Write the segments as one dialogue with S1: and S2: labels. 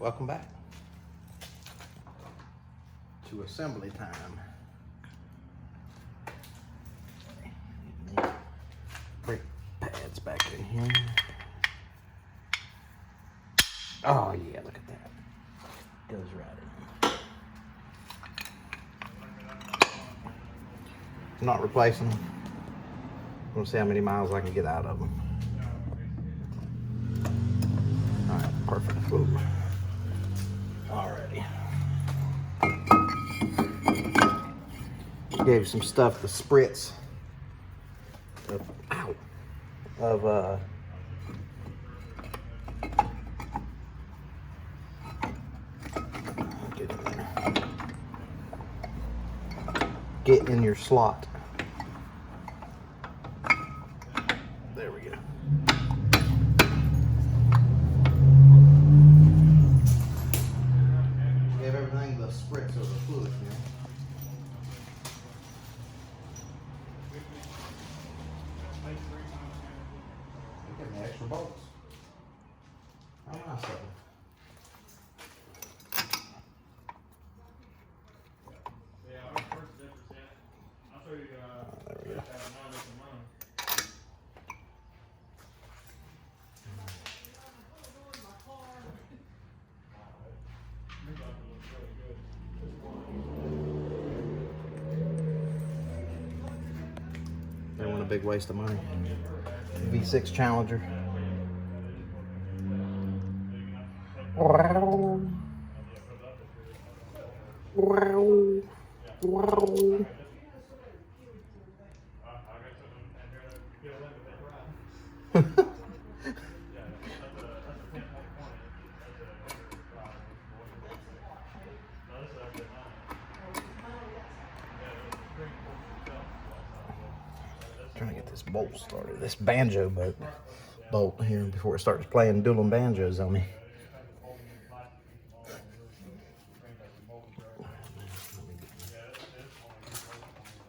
S1: Welcome back to assembly time. Brake pads back in here. Oh yeah, look at that. Goes right in. I'm not replacing them. I'm gonna see how many miles I can get out of them. All right, perfect. Ooh. Alrighty. Gave some stuff to spritz of get in there. Get in your slot. There we go. Give everything the spritz of the fluid now. Give me extra bolts. How nice of them. There we go. They want a big waste of money. V6 Challenger. Wow. Wow. Wow. Trying to get this bolt started. This banjo bolt here before it starts playing dueling banjos on me.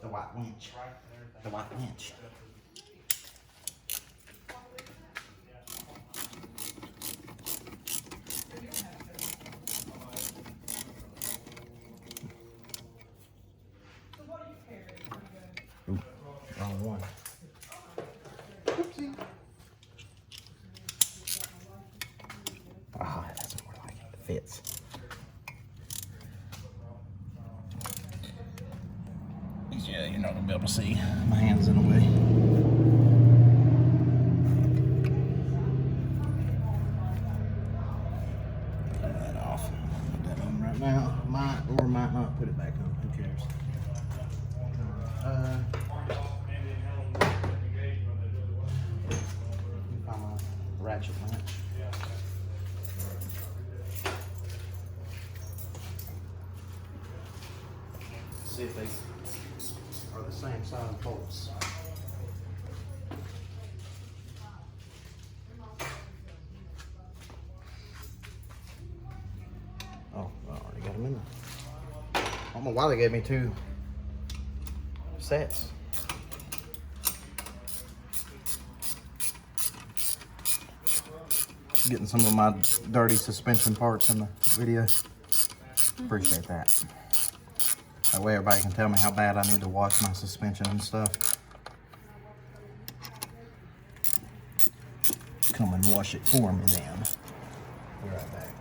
S1: The white winch. The white winch. Ooh, wrong one. Oopsie. Ah, that's more like it. It fits. Yeah, you're not gonna be able to see. My hand's in the way. Turn that off. Put that on right now. Might or might not put it back on. Who cares? Find my ratchet wrench. See if they are the same size bolts. Oh, I already got them in there. I don't know why they gave me two sets. Getting some of my dirty suspension parts in the video. Appreciate that. That way everybody can tell me how bad I need to wash my suspension and stuff. Come and wash it for me then. Be right back.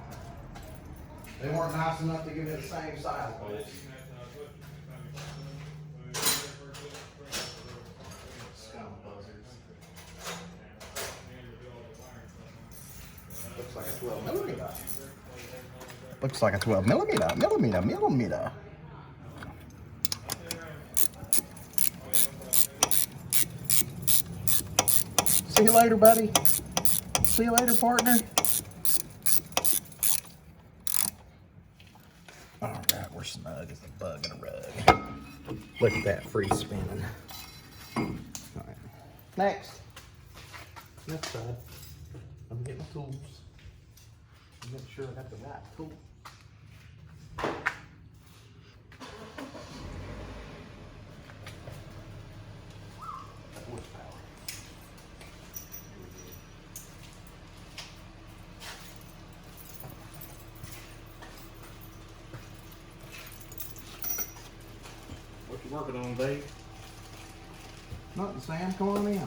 S1: They weren't nice enough to give me the same size bolts. Scum buzzards. Looks like a 12 millimeter. Looks like a 12 millimeter. See you later, buddy. See you later, partner. All right, we're snug as a bug in a rug. Look at that free spinning. All right, next side. Let me get my tools. Make sure I got the right tool. Horsepower.
S2: working on, Dave?
S1: Nothing, Sam. Come on in.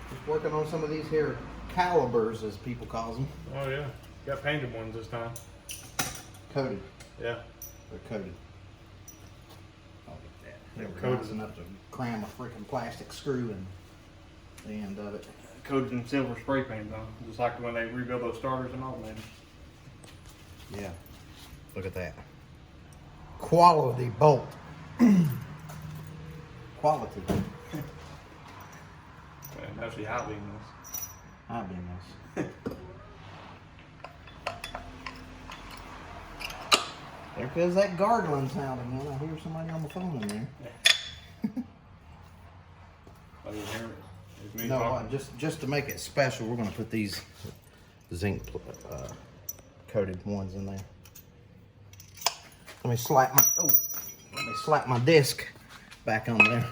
S1: Just working on some of these here calibers, as people call them.
S2: Oh yeah, got painted ones this time.
S1: Coated.
S2: Yeah.
S1: They're coated. Oh, look at that. They were
S2: Coated.
S1: nice enough to cram a freaking plastic screw in the end of it.
S2: Coated in silver spray paint though, just like when they rebuild those starters and alternators.
S1: Yeah. Look at that. Quality bolt. Quality.
S2: Man, that's the high beam this.
S1: I've been nice. There goes that gargling sound again. I hear somebody on the phone in there.
S2: I didn't hear it. It's me
S1: No,
S2: talking.
S1: just to make it special, we're gonna put these zinc coated ones in there. Let me slap my disc back on there.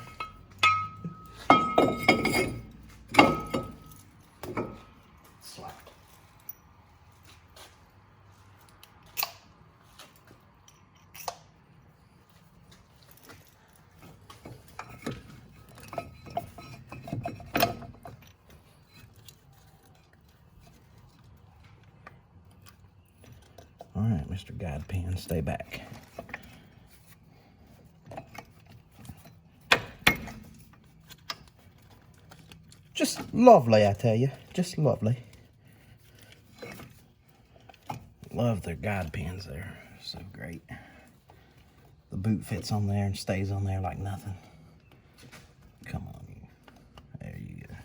S1: Slapped. All right, Mr. Guide Pen, stay back. Just lovely, I tell you. Just lovely. Love their guide pens. They're so great. The boot fits on there and stays on there like nothing. Come on. There you go.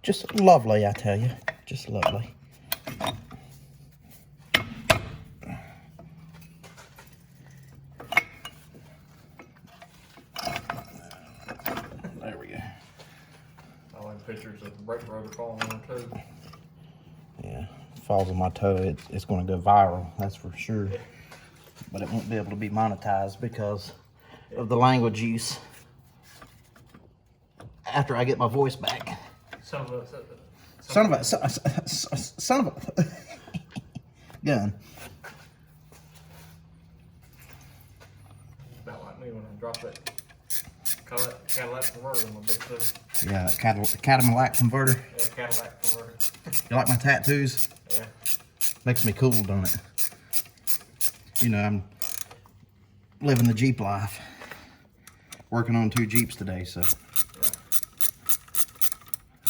S1: Just lovely, I tell you. Just lovely. There we go.
S2: I like pictures of the brake rotor falling on my toe.
S1: Yeah, falls on my toe, it's going to go viral, that's for sure. But it won't be able to be monetized because of the language use after I get my voice back. Son of a gun.
S2: About like me when I drop that Cadillac converter on my big toe.
S1: Yeah, Cadillac converter.
S2: Yeah, Cadillac converter.
S1: You like my tattoos?
S2: Yeah.
S1: Makes me cool, don't it? You know, I'm living the Jeep life. Working on 2 Jeeps today, so
S2: Yeah.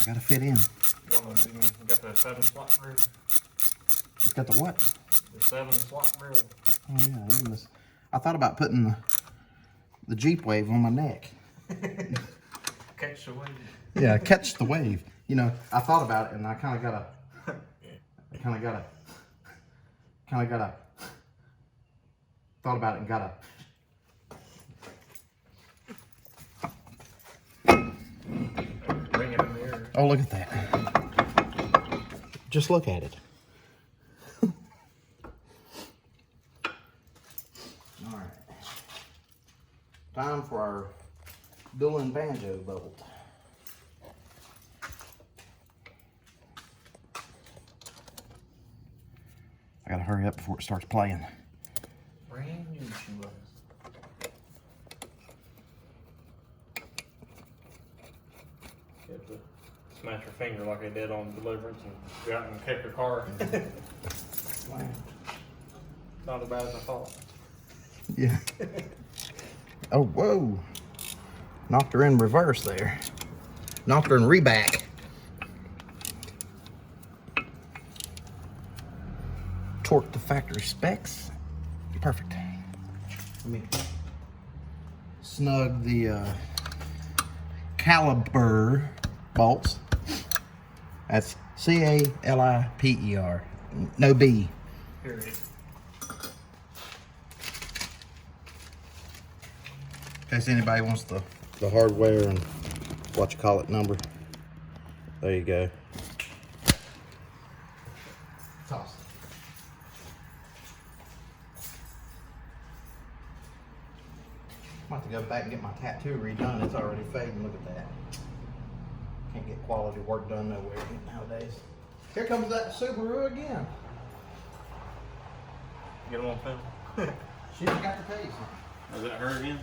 S1: I gotta fit in.
S2: One of them even got the 7-slot grill.
S1: It's got the what?
S2: The 7-slot grill.
S1: Oh yeah, even this. I thought about putting the Jeep wave on my neck.
S2: Catch the wave.
S1: Yeah, catch the wave. You know, I thought about it and I kind of got thought about it and got
S2: Ring it in the air.
S1: Oh, look at that. Just look at it. All right. Time for our dueling banjo bolt. I gotta hurry up before it starts playing.
S2: Brand new she was. You have to smash your finger like they did on Deliverance and go out and kick your car.
S1: Wow.
S2: Not as bad as I thought.
S1: Yeah. Oh, whoa. Knocked her in reverse there. Knocked her in reback. Torque to factory specs. Perfect. Let me snug the caliper bolts. That's C-A-L-I-P-E-R. No B.
S2: Period.
S1: In case anybody wants the hardware and what you call it number. There you go. Toss it. I'm about to go back and get my tattoo redone. It's already fading. Look at that. Can't get quality work done nowhere nowadays. Here comes that Subaru again.
S2: Get them on film.
S1: She got to tell you something.
S2: Is that her again?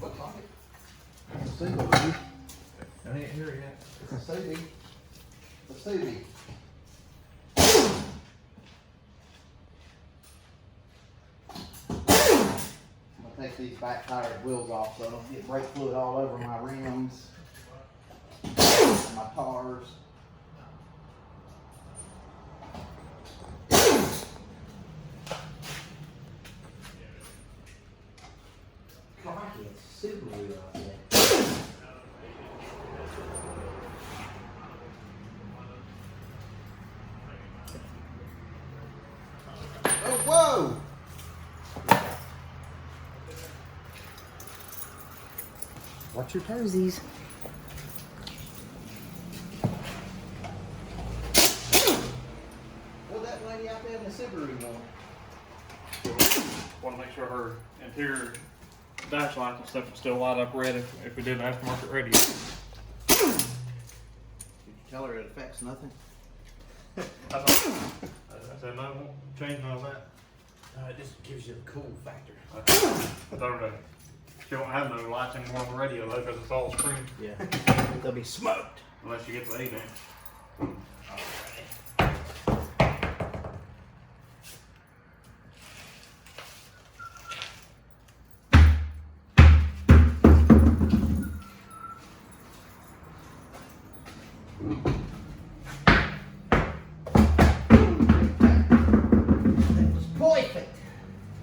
S1: Looks like it. It's a Subaru. I ain't here yet. It's a Subaru. It's a Subaru. Take these back tire wheels off so I don't get brake fluid all over my rims, my tires. Crikey, it's Subaru out there. Oh, whoa! Watch your toesies. What that lady out there in the Subaru want?
S2: Want to make sure her interior dash lights and stuff will still light up red if we did an aftermarket radio.
S1: Did you tell her it affects nothing?
S2: I said no, won't change none of that.
S1: It just gives you the cool factor.
S2: I told her she won't have no lights anymore on the radio though because it's all screen.
S1: Yeah, they'll be smoked.
S2: Unless you get the 8 inch.
S1: That was perfect.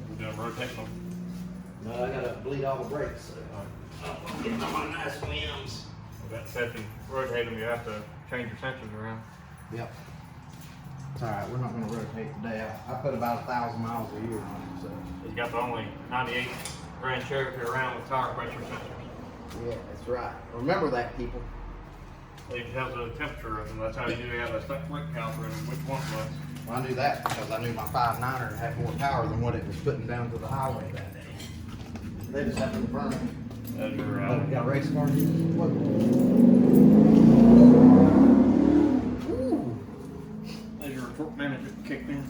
S2: We're gonna rotate them.
S1: No, I gotta bleed all the brakes. So I'm getting on my nice rims.
S2: With that set and rotate them, you have to change your sensors around.
S1: Yep. It's alright, we're not gonna rotate today. I put about 1,000 miles a year on it, so.
S2: He's got the only 98 Grand Cherokee around with tire pressure sensors.
S1: Yeah, that's right. Remember that, people.
S2: It has a temperature of them. That's how you do have a stuck brake caliper and which one it was.
S1: Well, I knew that because I knew my 5.9er had more power than what it was putting down to the highway that day. They just happened to burn it.
S2: As your,
S1: Oh, we got a race car? Look. Ooh.
S2: as your torque manager kicked in.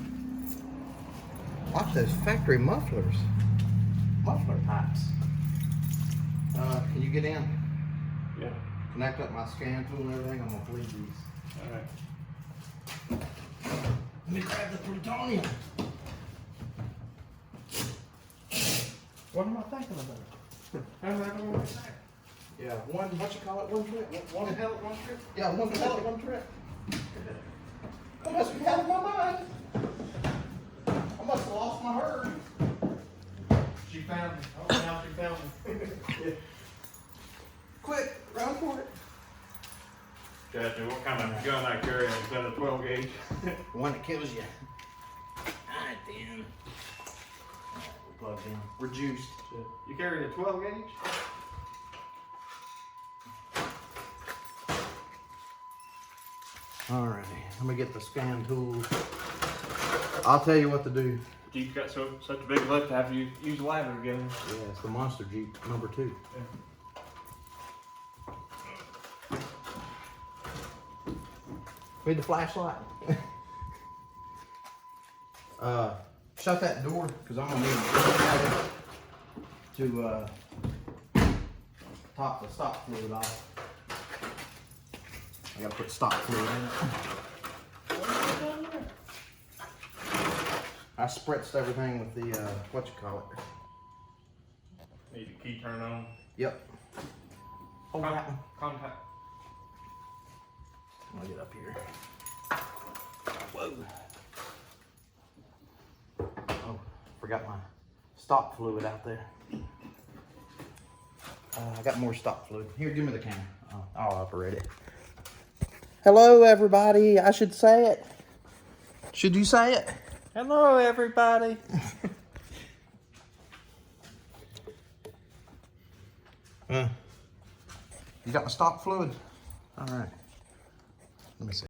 S1: Watch those factory mufflers. Muffler pipes. Can you get in?
S2: Yeah.
S1: Connect up my scan tool and everything. I'm gonna bleed these.
S2: Alright.
S1: Let me grab the plutonium. What am I thinking about?
S2: How's that going right there?
S1: Yeah, what you call it, one trip?
S2: One pellet, one trip?
S1: Yeah, one pellet, one trip. I must be out of my mind. I must have lost my herd.
S2: She found me. Oh, now she found me.
S1: Quick, run for it.
S2: Gotcha. What kind of gun I carry? Is that a 12 gauge?
S1: The one that kills you. Alright then. We're plugged in. We're juiced.
S2: You carry a 12 gauge?
S1: Alright, let me get the scan tool. I'll tell you what to do.
S2: Jeep's got such a big lift to have you use a ladder to get in.
S1: Yeah, it's the Monster Jeep number 2. Need the flashlight. Shut that door because I'm gonna need to top the stock fluid off. I gotta put stock fluid in it. I spritzed everything with the what you call it.
S2: Need a key turn on.
S1: Yep. Hold that one.
S2: Contact.
S1: I'm gonna get up here. Whoa. Oh, forgot my stock fluid out there. I got more stock fluid. Here, give me the camera. I'll operate it. Hello, everybody. I should say it. Should you say it?
S2: Hello, everybody.
S1: You got my stock fluid? All right. Let me see.